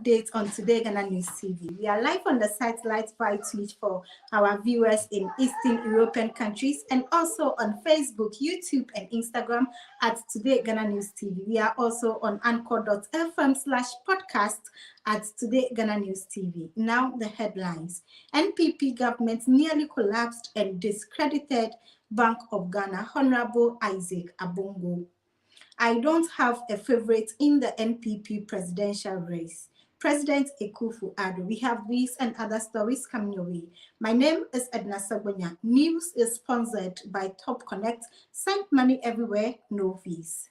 update on Today Ghana News TV. We are live on the satellite by Twitch for our viewers in Eastern European countries and also on Facebook, YouTube, and Instagram at Today Ghana News TV. We are also on anchor.fm/podcast at Today Ghana News TV. Now the headlines. NPP government nearly collapsed and discredited Bank of Ghana, Honorable Isaac Abongo. I don't have a favorite in the NPP presidential race. President Akufo-Addo. We have these and other stories coming your way. My name is Edna Sabonya. News is sponsored by Top Connect. Send money everywhere, no fees.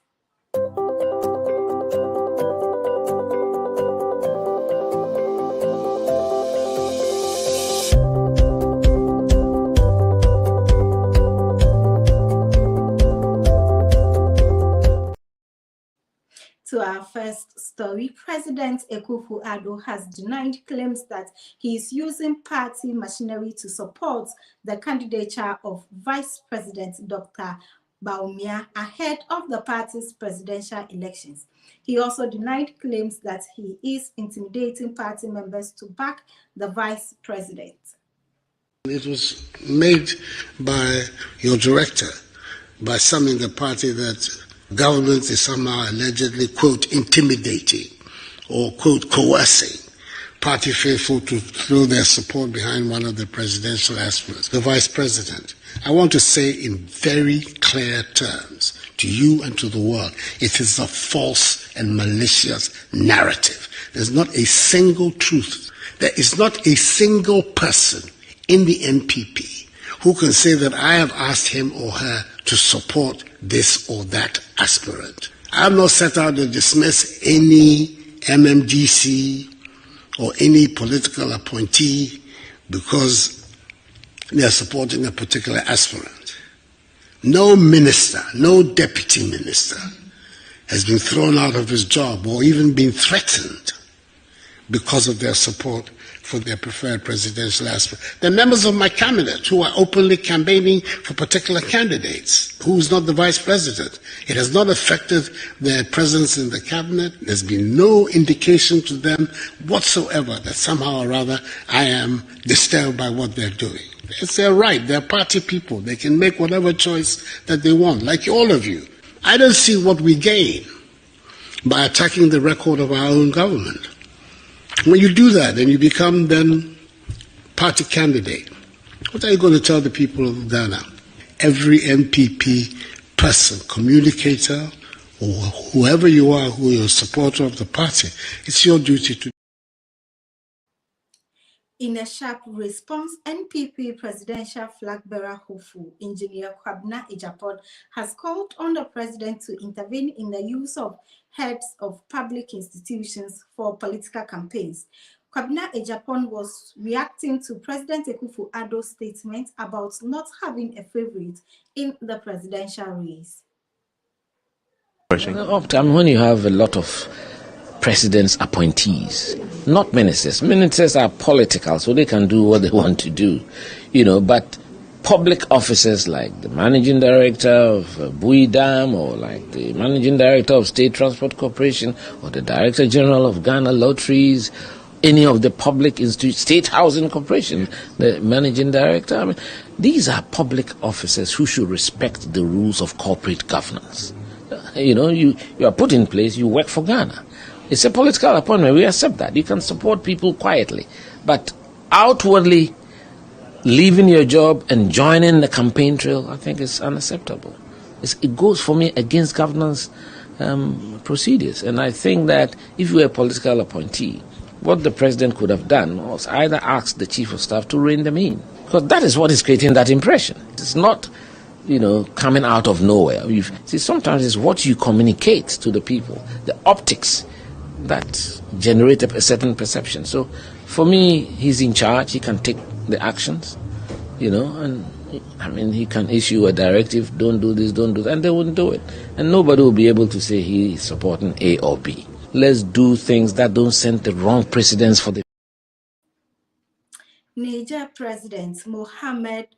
To our first story, President Akufo-Addo has denied claims that he is using party machinery to support the candidature of Vice President Dr. Bawumia ahead of the party's presidential elections. He also denied claims that he is intimidating party members to back the vice president. It was made by your director, by some in the party, that government is somehow allegedly, quote, intimidating or, quote, coercing party faithful to throw their support behind one of the presidential aspirants, the vice president. I want to say in very clear terms to you and to the world, it is a false and malicious narrative. There's not a single truth. There is not a single person in the NPP who can say that I have asked him or her to support this or that aspirant. I have not set out to dismiss any MMDC or any political appointee because they are supporting a particular aspirant. No minister, no deputy minister has been thrown out of his job or even been threatened because of their support for their preferred presidential aspirant. The members of my cabinet who are openly campaigning for particular candidates, who's not the vice president. It has not affected their presence in the cabinet. There's been no indication to them whatsoever that somehow or other I am disturbed by what they're doing. It's their right. They're party people. They can make whatever choice that they want, like all of you. I don't see what we gain by attacking the record of our own government. When you do that, then you become then party candidate. What are you going to tell the people of Ghana? Every NPP person, communicator, or whoever you are who is a supporter of the party, it's your duty to. In a sharp response, NPP presidential flag bearer hopeful Engineer Kwabena Ejapon has called on the president to intervene in the use of heads of public institutions for political campaigns. Kwabena Ejapon was reacting to President Akufo-Addo's statement about not having a favorite in the presidential race. When you have a lot of president's appointees, not ministers. Ministers are political, so they can do what they want to do, but public officers like the managing director of Bui Dam, or like the managing director of State Transport Corporation, or the director general of Ghana Lotteries, any of the public institutes, State Housing Corporation, the managing director, these are public officers who should respect the rules of corporate governance. You are put in place, you work for Ghana. It's a political appointment. We accept that. You can support people quietly. But outwardly, leaving your job and joining the campaign trail, I think is unacceptable. It goes, for me, against governance procedures. And I think that if you were a political appointee, what the president could have done was either ask the chief of staff to rein them in. Because that is what is creating that impression. It's not, coming out of nowhere. Sometimes it's what you communicate to the people, the optics that generate a certain perception. So for me, he's in charge. He can take the actions, and he can issue a directive, don't do this, don't do that, and they wouldn't do it. And nobody will be able to say he's supporting A or B. Let's do things that don't send the wrong precedents for the. Niger President Mohamed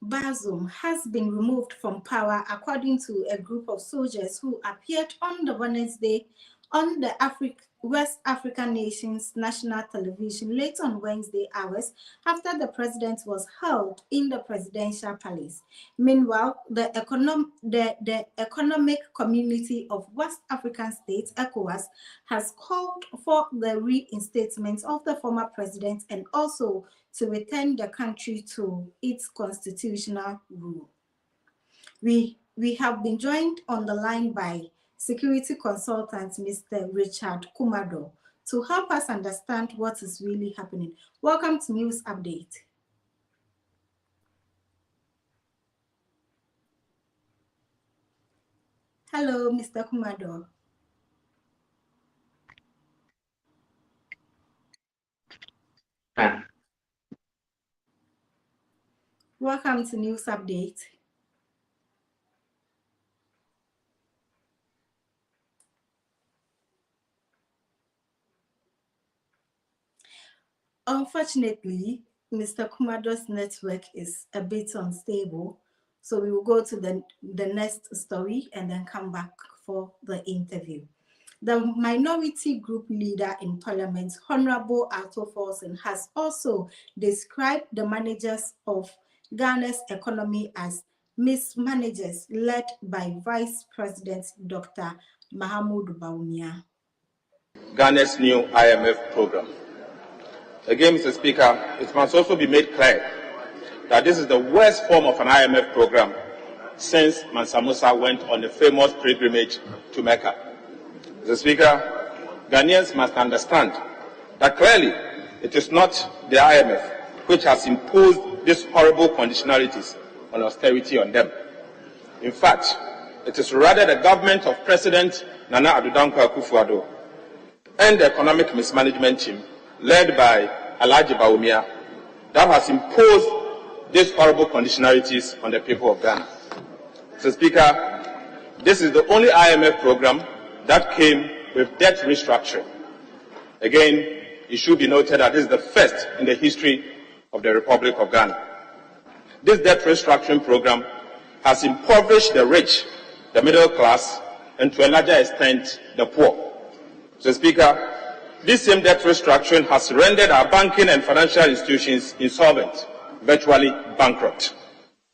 Bazoum has been removed from power according to a group of soldiers who appeared on the Wednesday on the West African nation's national television late on Wednesday hours after the president was held in the presidential palace. Meanwhile, the Economic Community of West African States, ECOWAS, has called for the reinstatement of the former president and also to return the country to its constitutional rule. We have been joined on the line by security consultant Mr. Richard Kumado to help us understand what is really happening. Welcome to News Update. Hello, Mr. Kumado. Welcome to News Update. Unfortunately, Mr. Kumado's network is a bit unstable, so we will go to the next story and then come back for the interview. The minority group leader in Parliament, Honorable Arthur Forson, has also described the managers of Ghana's economy as mismanagers led by Vice President Dr. Mahamudu Bawumia. Ghana's new IMF program. Again, Mr. Speaker, it must also be made clear that this is the worst form of an IMF program since Mansa Musa went on the famous pilgrimage to Mecca. Mr. Speaker, Ghanaians must understand that clearly it is not the IMF which has imposed these horrible conditionalities on austerity on them. In fact, it is rather the government of President Nana Addo Dankwa Akufo-Addo and the economic mismanagement team led by Alhaji Bawumia that has imposed these horrible conditionalities on the people of Ghana. Mr. Speaker, this is the only IMF program that came with debt restructuring. Again, it should be noted that this is the first in the history of the Republic of Ghana. This debt restructuring program has impoverished the rich, the middle class, and to a larger extent, the poor. Mr. Speaker, this same debt restructuring has rendered our banking and financial institutions insolvent, virtually bankrupt.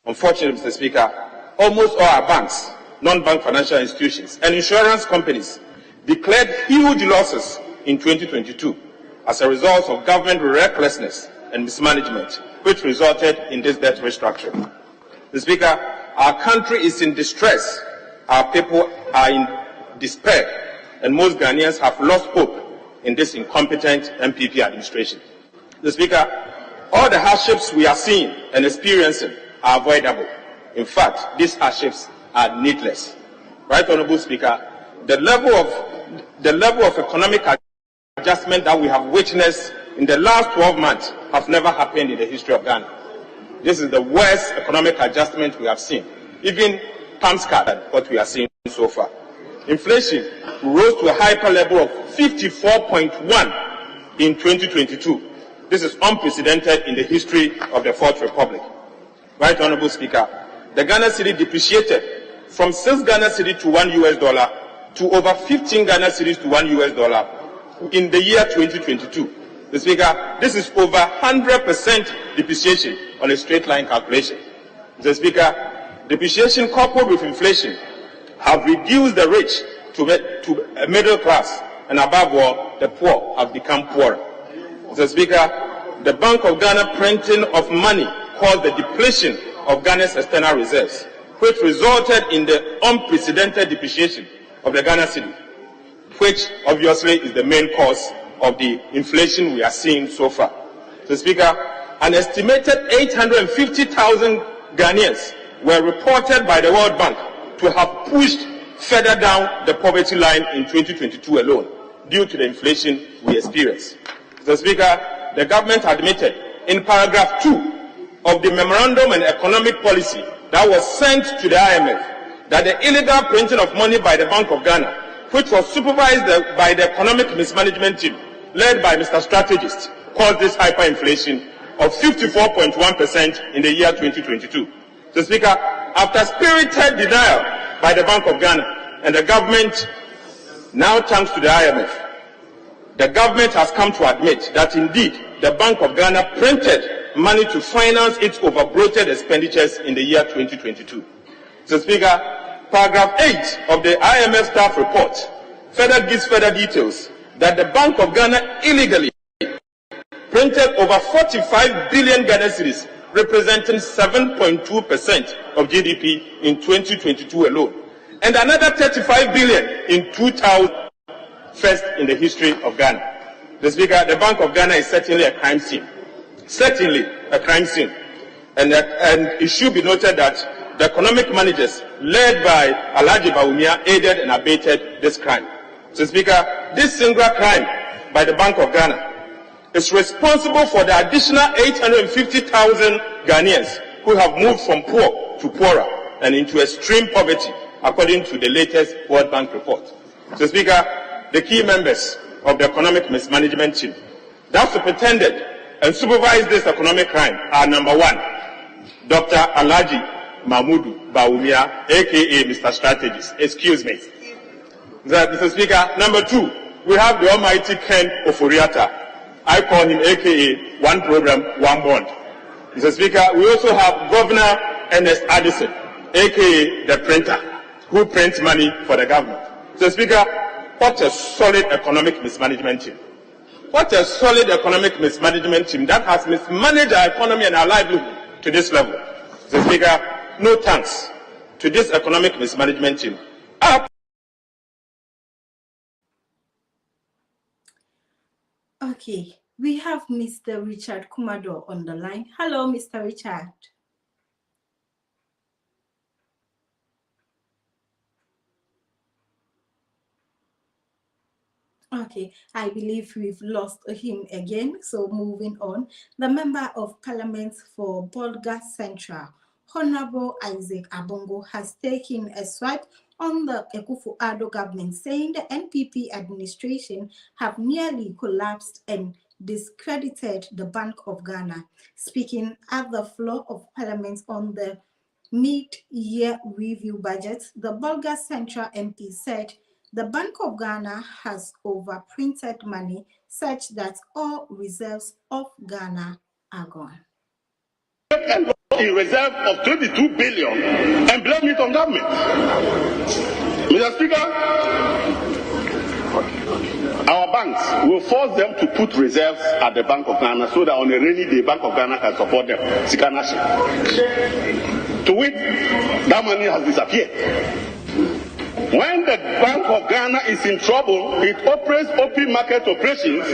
Unfortunately, Mr. Speaker, almost all our banks, non-bank financial institutions, and insurance companies declared huge losses in 2022 as a result of government recklessness and mismanagement, which resulted in this debt restructuring. Mr. Speaker, our country is in distress, our people are in despair, and most Ghanaians have lost hope in this incompetent MPP administration. Mr. Speaker, all the hardships we are seeing and experiencing are avoidable. In fact, these hardships are needless. Right, Honorable Speaker, the level of economic adjustment that we have witnessed in the last 12 months have never happened in the history of Ghana. This is the worst economic adjustment we have seen, even times-scarred what we are seeing so far. Inflation rose to a hyper level of 54.1 in 2022. This is unprecedented in the history of the Fourth Republic. Right, Honorable Speaker, the Ghana cedi depreciated from 6 Ghana cedi to $1 to over 15 Ghana cedis to $1 in the year 2022. Mr. Speaker, this is over 100% depreciation on a straight line calculation. Mr. Speaker, depreciation coupled with inflation have reduced the rich to a middle class, and above all, the poor have become poorer. Mr. Speaker, the Bank of Ghana printing of money caused the depletion of Ghana's external reserves, which resulted in the unprecedented depreciation of the Ghana cedi, which obviously is the main cause of the inflation we are seeing so far. Mr. Speaker, an estimated 850,000 Ghanaians were reported by the World Bank to have pushed further down the poverty line in 2022 alone due to the inflation we experience. Mr. Speaker, the government admitted in paragraph 2 of the Memorandum on Economic Policy that was sent to the IMF that the illegal printing of money by the Bank of Ghana, which was supervised by the economic mismanagement team led by Mr. Strategist, caused this hyperinflation of 54.1% in the year 2022. Mr. Speaker, after spirited denial by the Bank of Ghana and the government, now thanks to the IMF, the government has come to admit that indeed the Bank of Ghana printed money to finance its over-bloated expenditures in the year 2022. Mr. Speaker, paragraph 8 of the IMF staff report further gives further details that the Bank of Ghana illegally printed over 45 billion Ghana cedis, representing 7.2% of GDP in 2022 alone, and another 35 billion in 2000, first in the history of Ghana. Mr. Speaker, the Bank of Ghana is certainly a crime scene. Certainly a crime scene. And it should be noted that the economic managers led by Alhaji Bawumia aided and abated this crime. Mr. Speaker, this singular crime by the Bank of Ghana is responsible for the additional 850,000 Ghanaians who have moved from poor to poorer and into extreme poverty, according to the latest World Bank report. Mr. Speaker, the key members of the economic mismanagement team that superintended and supervised this economic crime are: number one, Dr. Alhaji Mahmudu Bawumia, aka Mr. Strategist. Excuse me. Mr. Speaker, number two, we have the almighty Ken Oforiatta. I call him aka One Program, One Bond. Mr. Speaker, we also have Governor Ernest Addison, aka the printer, who prints money for the government. Mr. Speaker, what a solid economic mismanagement team. What a solid economic mismanagement team that has mismanaged our economy and our livelihood to this level. Mr. Speaker, no thanks to this economic mismanagement team. Okay, we have Mr. Richard Kumado on the line. Hello, Mr. Richard. Okay, I believe we've lost him again. So moving on, the Member of Parliament for Bolga Central, Honorable Isaac Abongo, has taken a swipe on the Akufo-Addo government, saying the NPP administration have nearly collapsed and discredited the Bank of Ghana. Speaking at the floor of Parliament on the mid-year review budget, the Bolga Central MP said the Bank of Ghana has overprinted money such that all reserves of Ghana are gone. In reserve of 22 billion and blame it on government. Mr. Speaker, our banks will force them to put reserves at the Bank of Ghana so that on a rainy day, Bank of Ghana can support them. To which that money has disappeared. When the Bank of Ghana is in trouble, it operates open market operations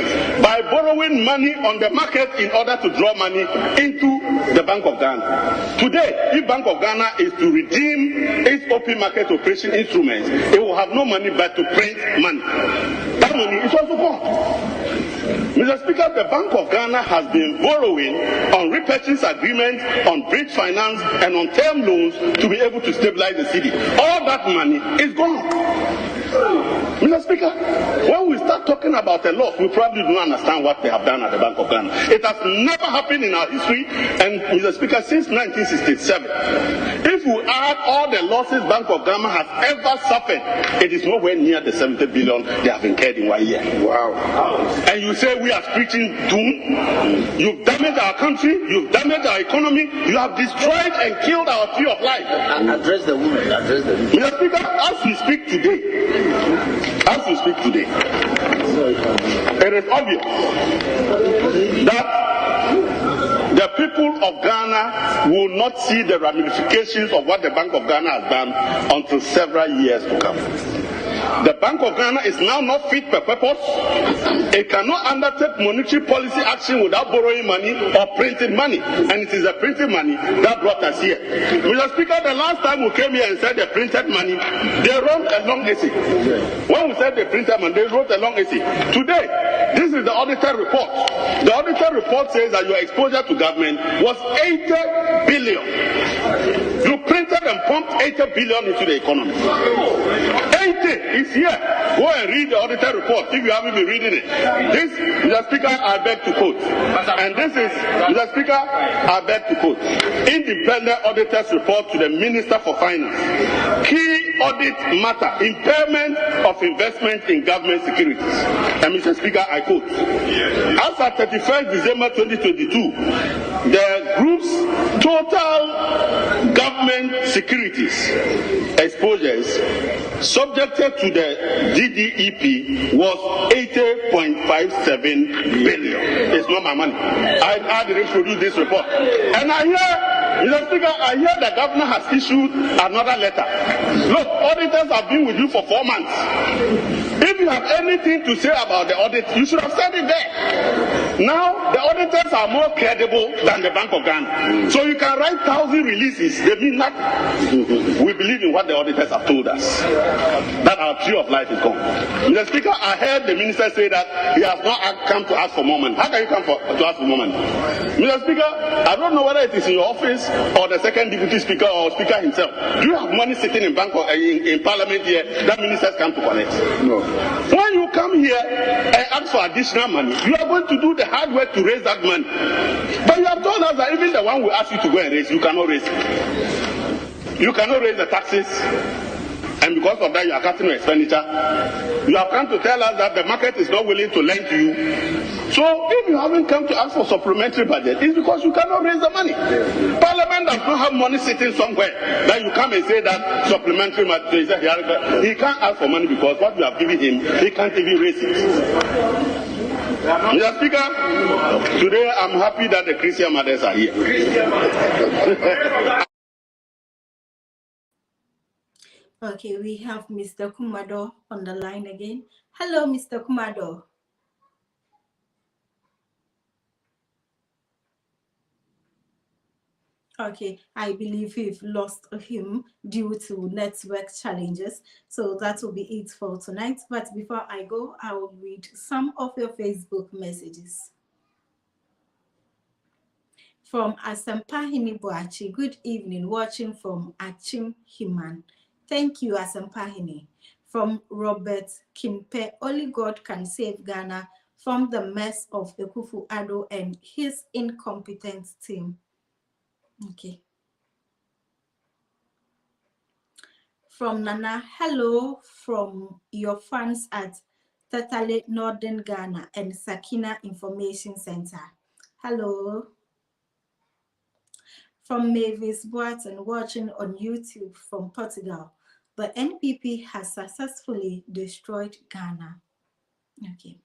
by borrowing money on the market in order to draw money into the Bank of Ghana. Today, if Bank of Ghana is to redeem its open market operation instruments, it will have no money but to print money. That money is also gone. Mr. Speaker, the Bank of Ghana has been borrowing on repurchase agreements, on bridge finance, and on term loans to be able to stabilize the city. All that money is gone. Mr. Speaker, when we start talking about a loss, we probably don't understand what they have done at the Bank of Ghana. It has never happened in our history, and Mr. Speaker, since 1967. If we add all the losses Bank of Ghana has ever suffered, it is nowhere near the 70 billion they have incurred in 1 year. Wow. And you say we are preaching doom? You've damaged our country, you've damaged our economy, you have destroyed and killed our tree of life. Address the woman. Mr. Speaker, as we speak today, it is obvious that the people of Ghana will not see the ramifications of what the Bank of Ghana has done until several years to come. The Bank of Ghana is now not fit for purpose. It cannot undertake monetary policy action without borrowing money or printing money. And it is the printing money that brought us here. Mr. Speaker, the last time we came here and said they printed money, they wrote a long essay. When we said they printed money, they wrote a long essay. Today, this is the auditor report. The auditor report says that your exposure to government was 80 billion. You printed and pumped 80 billion into the economy. 80 Ete is here. Go and read the auditor report if you haven't been reading it. This, Mr. Speaker, I beg to quote. And this is, Mr. Speaker, I beg to quote. Independent auditor's report to the Minister for Finance. Key audit matter, impairment of investment in government securities. And Mr. Speaker, I quote. As at 31st December 2022, the group's total government securities exposures subjected to the GDEP was 80.57 billion. It's not my money. I didn't produce this report. And I hear, Mr. Speaker, I hear the governor has issued another letter. Look, auditors have been with you for 4 months. If you have anything to say about the audit, you should have said it there. Now, the auditors are more credible than the Bank of Ghana. So you can write 1,000 releases, they mean nothing. We believe in what the auditors have told us, that our tree of life is gone. Mr. Speaker, I heard the minister say that he has not come to ask for more money. How can you come to ask for more money? Mr. Speaker, I don't know whether it is in your office or the second deputy speaker or speaker himself. Do you have money sitting in parliament here that ministers come to collect? No. When you come here and ask for additional money, you are going to do the hard work to raise that money. But you have told us that even the one we ask you to go and raise, you cannot raise it. You cannot raise the taxes. And because of that, you are cutting your expenditure. You have come to tell us that the market is not willing to lend to you. So if you haven't come to ask for supplementary budget, it's because you cannot raise the money. Parliament does not have money sitting somewhere that you come and say that supplementary budget. He can't ask for money because what you have given him, he can't even raise it. Mr. Speaker, today I'm happy that the Christian mothers are here. Okay, we have Mr. Kumado on the line again. Hello, Mr. Kumado. Okay, I believe we've lost him due to network challenges. So that will be it for tonight. But before I go, I will read some of your Facebook messages. From Asampahini Boachi, good evening, watching from Achim Himan. Thank you, Asampahini. From Robert Kimpe, only God can save Ghana from the mess of Akufo-Addo and his incompetent team. Okay. From Nana, hello from your fans at Tatale Northern Ghana and Sakina Information Center. Hello. From Mavis Boateng, watching on YouTube from Portugal. The NPP has successfully destroyed Ghana. Okay.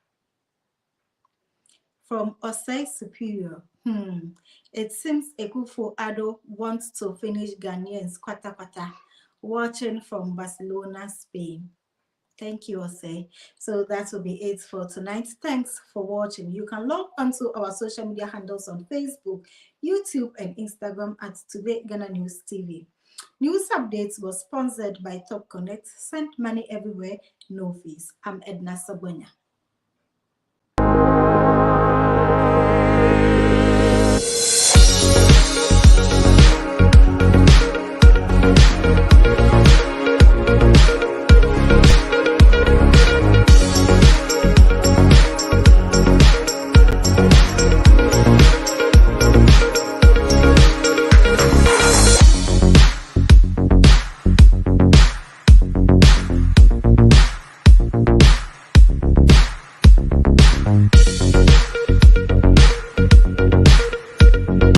From Osei Superior, it seems Akufo-Addo wants to finish Ghanaians kwata-kwata, watching from Barcelona, Spain. Thank you, Osei. So that will be it for tonight. Thanks for watching. You can log onto our social media handles on Facebook, YouTube, and Instagram at TodayGhanaNews TV. News updates was sponsored by Top Connect. Send money everywhere, no fees. I'm Edna Sabuenya.